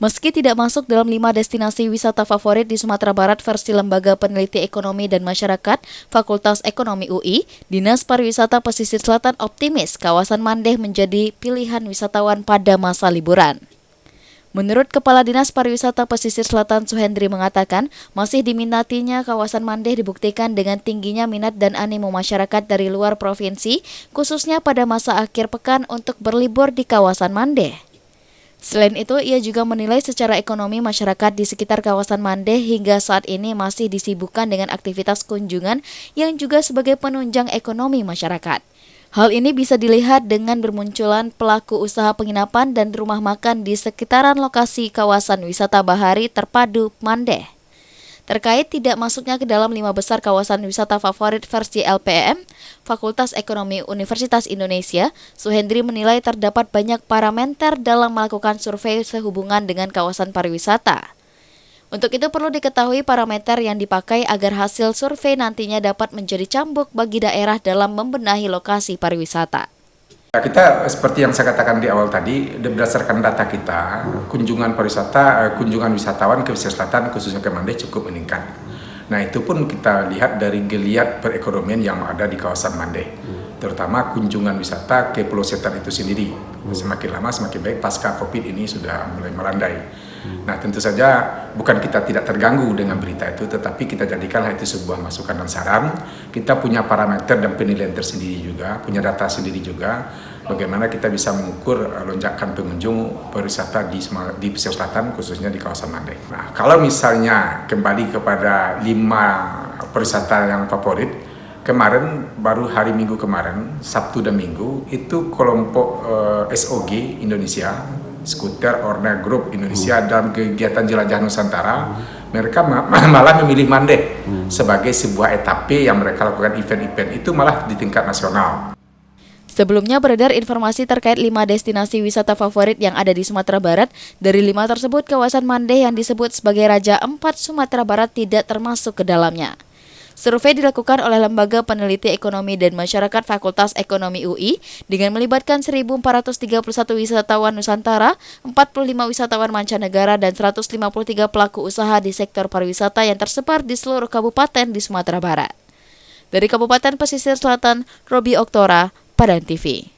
Meski tidak masuk dalam 5 destinasi wisata favorit di Sumatera Barat versi Lembaga Peneliti Ekonomi dan Masyarakat Fakultas Ekonomi UI, Dinas Pariwisata Pesisir Selatan optimis kawasan Mandeh menjadi pilihan wisatawan pada masa liburan. Menurut Kepala Dinas Pariwisata Pesisir Selatan Suhendri mengatakan, masih diminatinya kawasan Mandeh dibuktikan dengan tingginya minat dan animo masyarakat dari luar provinsi, khususnya pada masa akhir pekan untuk berlibur di kawasan Mandeh. Selain itu, ia juga menilai secara ekonomi masyarakat di sekitar kawasan Mandeh hingga saat ini masih disibukkan dengan aktivitas kunjungan yang juga sebagai penunjang ekonomi masyarakat. Hal ini bisa dilihat dengan bermunculan pelaku usaha penginapan dan rumah makan di sekitaran lokasi kawasan wisata bahari terpadu Mandeh. Terkait tidak masuknya ke dalam 5 besar kawasan wisata favorit versi LPM, Fakultas Ekonomi Universitas Indonesia, Suhendri menilai terdapat banyak parameter dalam melakukan survei sehubungan dengan kawasan pariwisata. Untuk itu perlu diketahui parameter yang dipakai agar hasil survei nantinya dapat menjadi cambuk bagi daerah dalam membenahi lokasi pariwisata. Kita seperti yang saya katakan di awal tadi, berdasarkan data kita, kunjungan wisatawan ke pesisir selatan khususnya ke Mandeh cukup meningkat. Nah itu pun kita lihat dari geliat perekonomian yang ada di kawasan Mandeh, terutama kunjungan wisata ke Pulau Setan itu sendiri. Semakin lama semakin baik pasca Covid ini sudah mulai melandai. Nah tentu saja bukan kita tidak terganggu dengan berita itu, tetapi kita jadikan itu sebuah masukan dan saran. Kita punya parameter dan penilaian tersendiri juga, punya data sendiri juga, bagaimana kita bisa mengukur lonjakan pengunjung pariwisata di pesisir selatan khususnya di kawasan Mandeh. Nah kalau misalnya kembali kepada 5 pariwisata yang favorit, kemarin baru hari Minggu kemarin, Sabtu dan Minggu, itu kelompok SOG Indonesia, Skuter Orna Group Indonesia dan kegiatan jelajah Nusantara, mereka malah memilih Mandeh sebagai sebuah etape yang mereka lakukan event-event itu malah di tingkat nasional. Sebelumnya beredar informasi terkait 5 destinasi wisata favorit yang ada di Sumatera Barat. Dari 5 tersebut, kawasan Mandeh yang disebut sebagai Raja 4 Sumatera Barat tidak termasuk ke dalamnya. Survei dilakukan oleh Lembaga Peneliti Ekonomi dan Masyarakat Fakultas Ekonomi UI dengan melibatkan 1.431 wisatawan Nusantara, 45 wisatawan mancanegara, dan 153 pelaku usaha di sektor pariwisata yang tersebar di seluruh kabupaten di Sumatera Barat. Dari Kabupaten Pesisir Selatan, Robi Oktora, Padang TV.